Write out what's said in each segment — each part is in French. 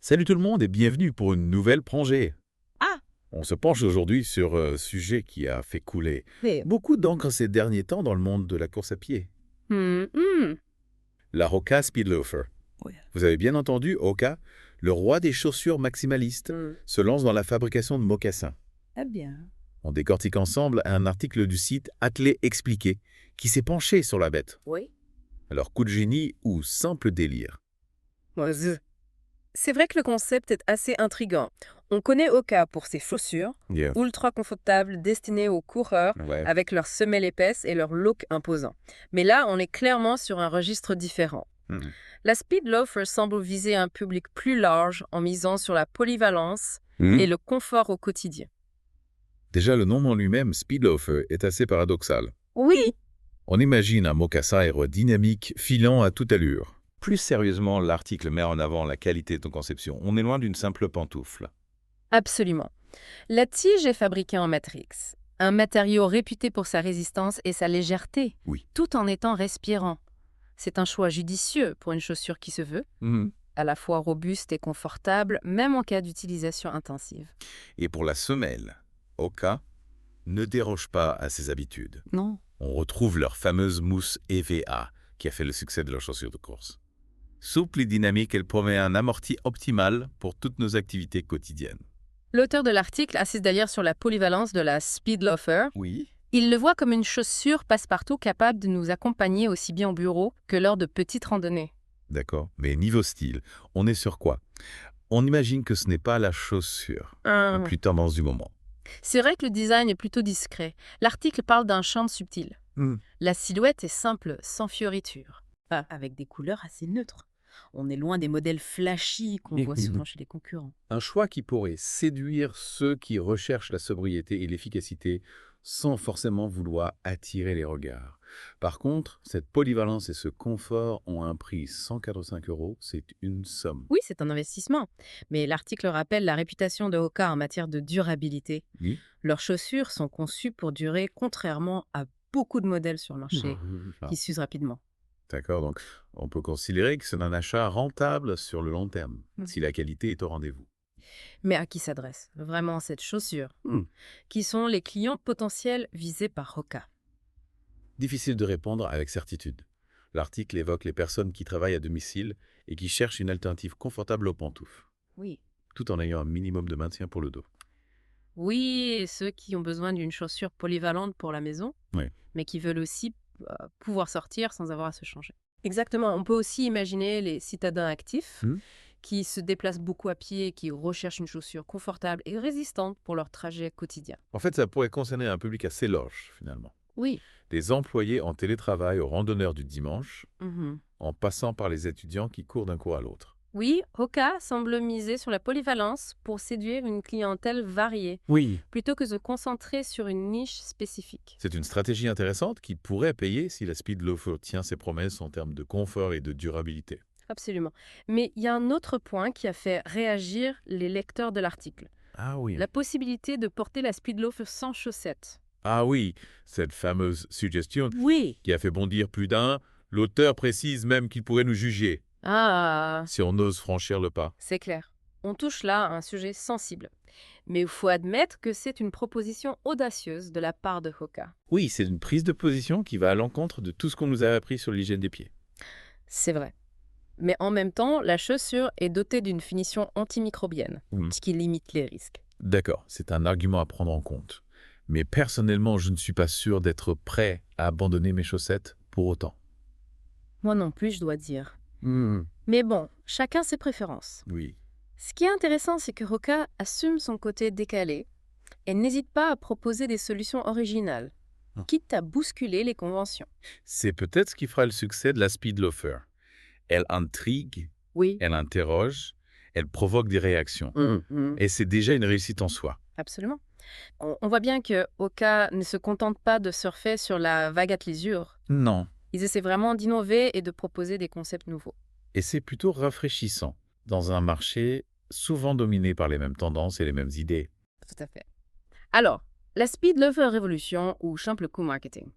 Salut tout le monde et bienvenue pour une nouvelle plongée. Ah, On se penche aujourd'hui sur un sujet qui a fait couler c'est... beaucoup d'encre ces derniers temps dans le monde de la course à pied. Hmm. La Hoka Speedloafer. Ouais. Vous avez bien entendu, Hoka, le roi des chaussures maximalistes, se lance dans la fabrication de mocassins. Ah bien. On décortique ensemble un article du site Athlé Expliqué qui s'est penché sur la bête. Oui. Alors coup de génie ou simple délire? C'est vrai que le concept est assez intriguant. On connaît Oka pour ses chaussures, Yeah. ultra confortables destinées aux coureurs, Ouais. avec leurs semelles épaisses et leur look imposant. Mais là, on est clairement sur un registre différent. Mhm. La Speed Loafer semble viser un public plus large en misant sur la polyvalence et le confort au quotidien. Déjà, le nom en lui-même, Speedloafer, est assez paradoxal. Oui. On imagine un mocassin aérodynamique filant à toute allure. Plus sérieusement, l'article met en avant la qualité de conception. On est loin d'une simple pantoufle. Absolument. La tige est fabriquée en matrix, un matériau réputé pour sa résistance et sa légèreté, Oui. tout en étant respirant. C'est un choix judicieux pour une chaussure qui se veut, à la fois robuste et confortable, même en cas d'utilisation intensive. Et pour la semelle, Hoka ne déroge pas à ses habitudes. Non. On retrouve leur fameuse mousse EVA, qui a fait le succès de leurs chaussures de course. Souple et dynamique, elle promet un amorti optimal pour toutes nos activités quotidiennes. L'auteur de l'article insiste d'ailleurs sur la polyvalence de la Speed Loafer. Oui. Il le voit comme une chaussure passe-partout capable de nous accompagner aussi bien au bureau que lors de petites randonnées. D'accord. Mais niveau style, on est sur quoi? On imagine que ce n'est pas la chaussure, la plus tendance du moment. C'est vrai que le design est plutôt discret. L'article parle d'un charme subtil. La silhouette est simple, sans fioritures, avec des couleurs assez neutres. On est loin des modèles flashy qu'on voit souvent chez les concurrents. Un choix qui pourrait séduire ceux qui recherchent la sobriété et l'efficacité sans forcément vouloir attirer les regards. Par contre, cette polyvalence et ce confort ont un prix 145 €, c'est une somme. Oui, c'est un investissement. Mais l'article rappelle la réputation de Hoka en matière de durabilité. Oui. Leurs chaussures sont conçues pour durer, contrairement à beaucoup de modèles sur le marché qui s'usent rapidement. D'accord, donc on peut considérer que c'est un achat rentable sur le long terme, si la qualité est au rendez-vous. Mais à qui s'adresse vraiment cette chaussure? Qui sont les clients potentiels visés par Hoka? Difficile de répondre avec certitude. L'article évoque les personnes qui travaillent à domicile et qui cherchent une alternative confortable aux pantoufles, Oui. tout en ayant un minimum de maintien pour le dos. Oui, et ceux qui ont besoin d'une chaussure polyvalente pour la maison, Oui. mais qui veulent aussi pouvoir sortir sans avoir à se changer. Exactement. On peut aussi imaginer les citadins actifs qui se déplacent beaucoup à pied et qui recherchent une chaussure confortable et résistante pour leur trajet quotidien. En fait, ça pourrait concerner un public assez large, finalement. Oui. Des employés en télétravail aux randonneurs du dimanche, en passant par les étudiants qui courent d'un cours à l'autre. Oui, Hoka semble miser sur la polyvalence pour séduire une clientèle variée, Oui. plutôt que de se concentrer sur une niche spécifique. C'est une stratégie intéressante qui pourrait payer si la Speed Loafer tient ses promesses en termes de confort et de durabilité. Absolument. Mais il y a un autre point qui a fait réagir les lecteurs de l'article. Ah oui. La possibilité de porter la Speedloafer sans chaussettes. Ah oui, cette fameuse suggestion Oui. qui a fait bondir plus d'un. L'auteur précise même qu'il pourrait nous juger Ah, si on ose franchir le pas. c'est clair. On touche là à un sujet sensible. Mais il faut admettre que c'est une proposition audacieuse de la part de Hoka. Oui, c'est une prise de position qui va à l'encontre de tout ce qu'on nous a appris sur l'hygiène des pieds. C'est vrai. Mais en même temps, la chaussure est dotée d'une finition antimicrobienne, ce qui limite les risques. D'accord, c'est un argument à prendre en compte. Mais personnellement, je ne suis pas sûr d'être prêt à abandonner mes chaussettes pour autant. Moi non plus, je dois dire. Mais bon, chacun ses préférences. Oui. Ce qui est intéressant, c'est que Hoka assume son côté décalé et n'hésite pas à proposer des solutions originales, quitte à bousculer les conventions. C'est peut-être ce qui fera le succès de la Speed Loafer. Elle intrigue, Oui, elle interroge, elle provoque des réactions. Et c'est déjà une réussite en soi. absolument. On voit bien que Hoka ne se contente pas de surfer sur la vague athléisure. Non. Ils essaient vraiment d'innover et de proposer des concepts nouveaux. Et c'est plutôt rafraîchissant dans un marché souvent dominé par les mêmes tendances et les mêmes idées. Tout à fait. Alors, la Speed Loafer Révolution ou simple coup marketing.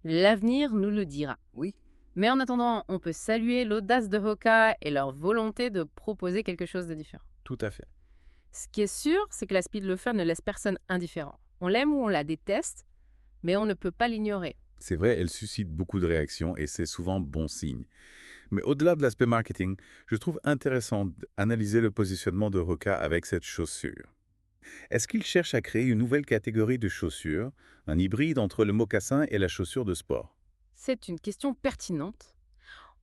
L'avenir nous le dira. Oui, Mais en attendant, on peut saluer l'audace de Hoka et leur volonté de proposer quelque chose de différent. Tout à fait. Ce qui est sûr, c'est que la Speed Loafer ne laisse personne indifférent. On l'aime ou on la déteste, mais on ne peut pas l'ignorer. C'est vrai, elle suscite beaucoup de réactions et c'est souvent bon signe. Mais au-delà de l'aspect marketing, je trouve intéressant d'analyser le positionnement de Hoka avec cette chaussure. Est-ce qu'il cherche à créer une nouvelle catégorie de chaussures, un hybride entre le mocassin et la chaussure de sport? C'est une question pertinente.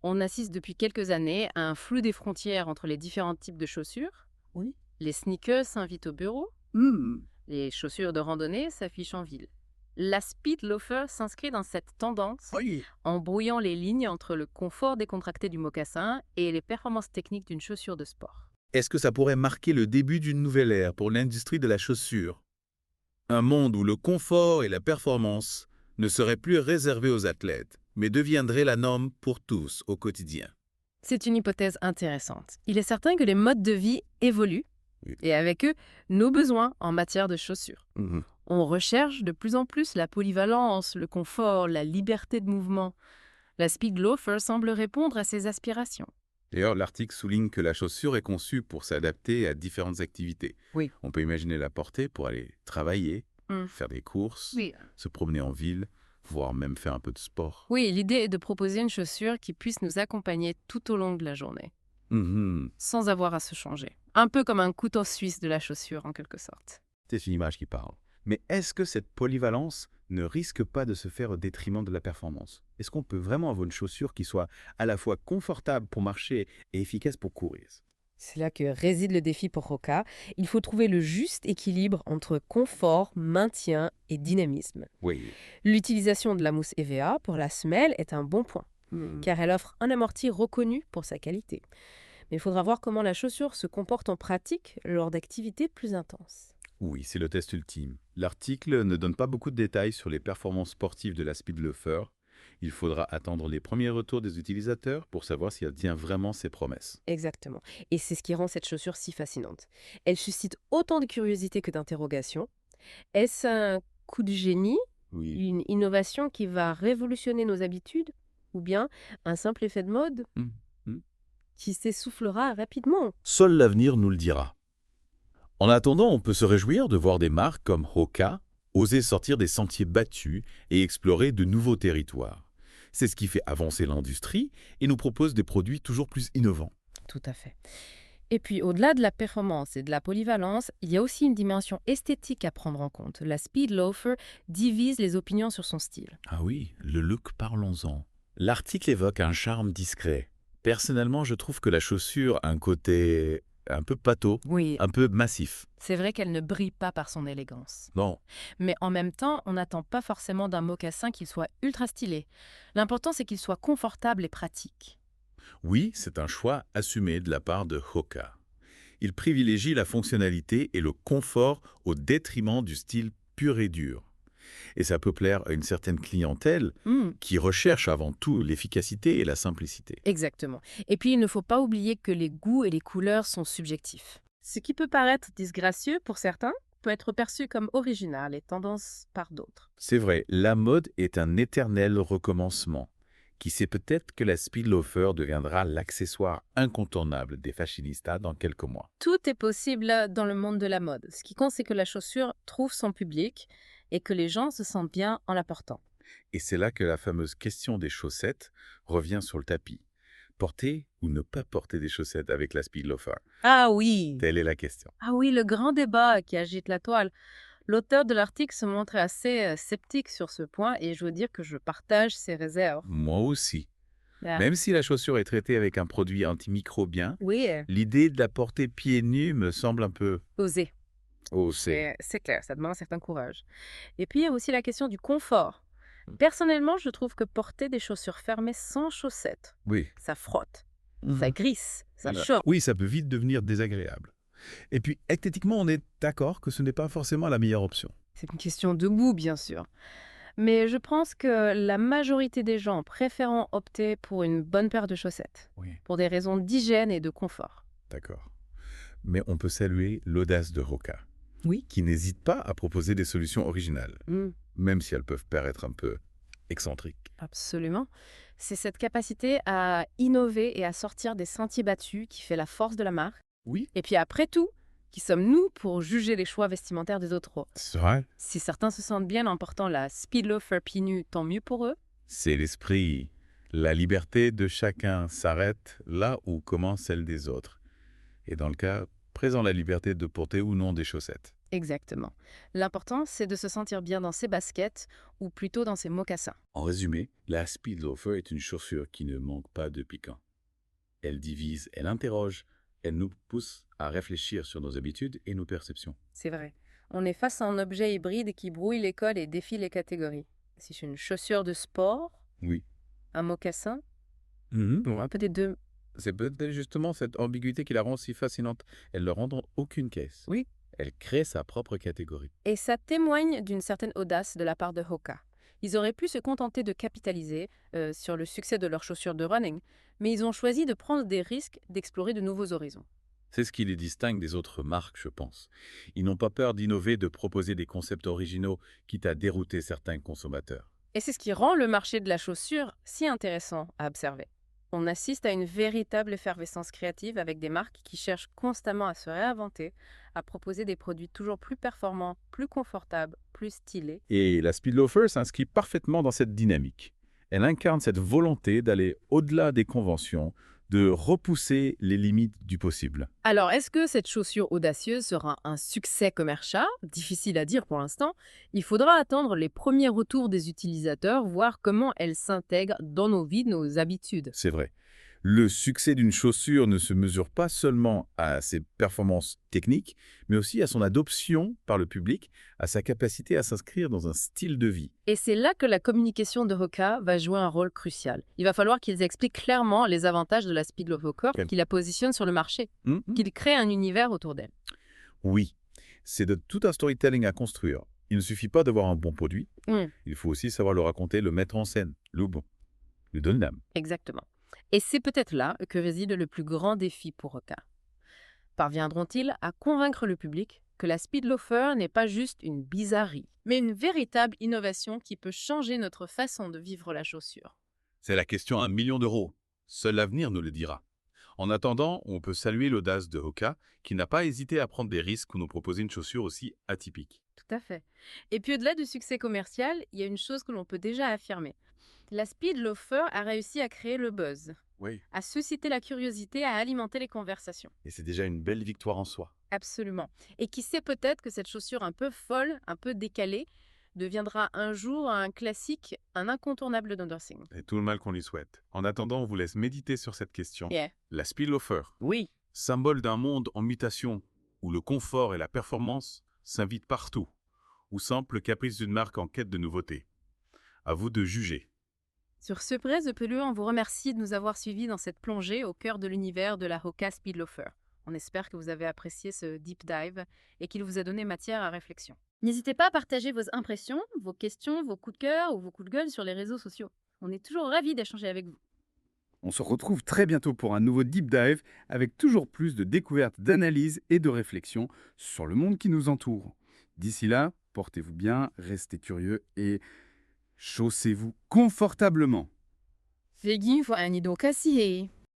On assiste depuis quelques années à un flou des frontières entre les différents types de chaussures. Oui. Les sneakers s'invitent au bureau, Hmm. les chaussures de randonnée s'affichent en ville. La Speed Loafer s'inscrit dans cette tendance Oui. en brouillant les lignes entre le confort décontracté du mocassin et les performances techniques d'une chaussure de sport. Est-ce que ça pourrait marquer le début d'une nouvelle ère pour l'industrie de la chaussure? Un monde où le confort et la performance ne seraient plus réservés aux athlètes, mais deviendraient la norme pour tous au quotidien. C'est une hypothèse intéressante. Il est certain que les modes de vie évoluent, Oui. et avec eux, nos besoins en matière de chaussures. On recherche de plus en plus la polyvalence, le confort, la liberté de mouvement. La Speed Loafer semble répondre à ces aspirations. D'ailleurs, l'article souligne que la chaussure est conçue pour s'adapter à différentes activités. Oui. On peut imaginer la porter pour aller travailler, Mm. faire des courses, Oui. se promener en ville, voire même faire un peu de sport. Oui, l'idée est de proposer une chaussure qui puisse nous accompagner tout au long de la journée, sans avoir à se changer. Un peu comme un couteau suisse de la chaussure, en quelque sorte. C'est une image qui parle. Mais est-ce que cette polyvalence ne risque pas de se faire au détriment de la performance? Est-ce qu'on peut vraiment avoir une chaussure qui soit à la fois confortable pour marcher et efficace pour courir? C'est là que réside le défi pour Hoka. Il faut trouver le juste équilibre entre confort, maintien et dynamisme. Oui. L'utilisation de la mousse EVA pour la semelle est un bon point, car elle offre un amorti reconnu pour sa qualité. Mais il faudra voir comment la chaussure se comporte en pratique lors d'activités plus intenses. Oui, c'est le test ultime. L'article ne donne pas beaucoup de détails sur les performances sportives de la Speed Loafer. Il faudra attendre les premiers retours des utilisateurs pour savoir si elle tient vraiment ses promesses. Exactement. Et c'est ce qui rend cette chaussure si fascinante. Elle suscite autant de curiosité que d'interrogation. Est-ce un coup de génie, Oui. une innovation qui va révolutionner nos habitudes, ou bien un simple effet de mode qui s'essoufflera rapidement? Seul l'avenir nous le dira. En attendant, on peut se réjouir de voir des marques comme Hoka oser sortir des sentiers battus et explorer de nouveaux territoires. C'est ce qui fait avancer l'industrie et nous propose des produits toujours plus innovants. Tout à fait. Et puis, au-delà de la performance et de la polyvalence, il y a aussi une dimension esthétique à prendre en compte. La Speed Loafer divise les opinions sur son style. Ah oui, le look, parlons-en. L'article évoque un charme discret. Personnellement, je trouve que la chaussure a un côté un peu pâteau, Oui, un peu massif. c'est vrai qu'elle ne brille pas par son élégance. Non, Mais en même temps, on n'attend pas forcément d'un mocassin qu'il soit ultra stylé. L'important, c'est qu'il soit confortable et pratique. oui, c'est un choix assumé de la part de Hoka. Il privilégie la fonctionnalité et le confort au détriment du style pur et dur. Et ça peut plaire à une certaine clientèle qui recherche avant tout l'efficacité et la simplicité. Exactement. Et puis, il ne faut pas oublier que les goûts et les couleurs sont subjectifs. Ce qui peut paraître disgracieux pour certains peut être perçu comme original et tendance par d'autres. C'est vrai, la mode est un éternel recommencement. Qui sait, peut-être que la Speed Loafer deviendra l'accessoire incontournable des fashionistas dans quelques mois. Tout est possible dans le monde de la mode. Ce qui compte, c'est que la chaussure trouve son public et que les gens se sentent bien en la portant. Et c'est là que la fameuse question des chaussettes revient sur le tapis. Porter ou ne pas porter des chaussettes avec la Speed Loafer? Ah oui! Telle est la question. Ah oui, le grand débat qui agite la toile. L'auteur de l'article se montrait assez sceptique sur ce point et je veux dire que je partage ses réserves. Moi aussi. Ah. Même si la chaussure est traitée avec un produit antimicrobien, Oui, l'idée de la porter pieds nus me semble un peu oser. osée. C'est clair, ça demande un certain courage. Et puis, il y a aussi la question du confort. Personnellement, je trouve que porter des chaussures fermées sans chaussettes, Oui. ça frotte, ça glisse, ça Alors, choque. oui, ça peut vite devenir désagréable. Et puis, esthétiquement, on est d'accord que ce n'est pas forcément la meilleure option. C'est une question de goût, bien sûr. Mais je pense que la majorité des gens préféreront opter pour une bonne paire de chaussettes, Oui. pour des raisons d'hygiène et de confort. D'accord. Mais on peut saluer l'audace de Hoka, Oui. qui n'hésite pas à proposer des solutions originales, même si elles peuvent paraître un peu excentrique. Absolument. C'est cette capacité à innover et à sortir des sentiers battus qui fait la force de la marque. Oui, Et puis après tout, qui sommes-nous pour juger les choix vestimentaires des autres? c'est vrai. Si certains se sentent bien en portant la Speed Loafer pieds nus, tant mieux pour eux. C'est l'esprit. La liberté de chacun s'arrête là où commence celle des autres. Et dans le cas présent, la liberté de porter ou non des chaussettes. Exactement. L'important, c'est de se sentir bien dans ses baskets ou plutôt dans ses mocassins. En résumé, la Speed Loafer est une chaussure qui ne manque pas de piquant. Elle divise, elle interroge, elle nous pousse à réfléchir sur nos habitudes et nos perceptions. C'est vrai. On est face à un objet hybride qui brouille les codes et défie les catégories. Si c'est une chaussure de sport, Oui. un mocassin, Mhm. ou un peu des deux. C'est peut-être justement cette ambiguïté qui la rend si fascinante. Elle ne rentre dans aucune caisse. Oui. Elle crée sa propre catégorie. Et ça témoigne d'une certaine audace de la part de Hoka. Ils auraient pu se contenter de capitaliser sur le succès de leurs chaussures de running, mais ils ont choisi de prendre des risques, d'explorer de nouveaux horizons. C'est ce qui les distingue des autres marques, je pense. Ils n'ont pas peur d'innover, de proposer des concepts originaux, quitte à dérouter certains consommateurs. Et c'est ce qui rend le marché de la chaussure si intéressant à observer. On assiste à une véritable effervescence créative avec des marques qui cherchent constamment à se réinventer, à proposer des produits toujours plus performants, plus confortables, plus stylés. Et la Speed Loafer s'inscrit parfaitement dans cette dynamique. Elle incarne cette volonté d'aller au-delà des conventions, de repousser les limites du possible. Alors, est-ce que cette chaussure audacieuse sera un succès commercial? Difficile à dire pour l'instant. Il faudra attendre les premiers retours des utilisateurs, voir comment elle s'intègre dans nos vies, nos habitudes. C'est vrai. Le succès d'une chaussure ne se mesure pas seulement à ses performances techniques, mais aussi à son adoption par le public, à sa capacité à s'inscrire dans un style de vie. Et c'est là que la communication de Hoka va jouer un rôle crucial. Il va falloir qu'ils expliquent clairement les avantages de la Speed Loafer, Ok. qu'ils la positionnent sur le marché, qu'ils créent un univers autour d'elle. Oui, c'est de tout un storytelling à construire. Il ne suffit pas d'avoir un bon produit, Mm. il faut aussi savoir le raconter, le mettre en scène, le donner l'âme. Exactement. Et c'est peut-être là que réside le plus grand défi pour Hoka. Parviendront-ils à convaincre le public que la Speed Loafer n'est pas juste une bizarrerie, mais une véritable innovation qui peut changer notre façon de vivre la chaussure? C'est la question à 1 million d'euros. Seul l'avenir nous le dira. En attendant, on peut saluer l'audace de Hoka, qui n'a pas hésité à prendre des risques pour nous proposer une chaussure aussi atypique. Tout à fait. Et puis au-delà du succès commercial, il y a une chose que l'on peut déjà affirmer. La Speed Loafer a réussi à créer le buzz, Oui. à susciter la curiosité, à alimenter les conversations. Et c'est déjà une belle victoire en soi. Absolument. Et qui sait peut-être que cette chaussure un peu folle, un peu décalée, deviendra un jour un classique, un incontournable d'endorsing. Et tout le mal qu'on lui souhaite. En attendant, on vous laisse méditer sur cette question. Yeah. La Speed Loafer, Oui. symbole d'un monde en mutation, où le confort et la performance s'invitent partout, ou simple caprice d'une marque en quête de nouveauté. À vous de juger. Sur ce presse de Pelure, on vous remercie de nous avoir suivis dans cette plongée au cœur de l'univers de la Hoka Speed Loafer. On espère que vous avez apprécié ce deep dive et qu'il vous a donné matière à réflexion. N'hésitez pas à partager vos impressions, vos questions, vos coups de cœur ou vos coups de gueule sur les réseaux sociaux. On est toujours ravis d'échanger avec vous. On se retrouve très bientôt pour un nouveau Deep Dive avec toujours plus de découvertes, d'analyses et de réflexions sur le monde qui nous entoure. D'ici là, portez-vous bien, restez curieux et chaussez-vous confortablement. Fegin voor een idocratie.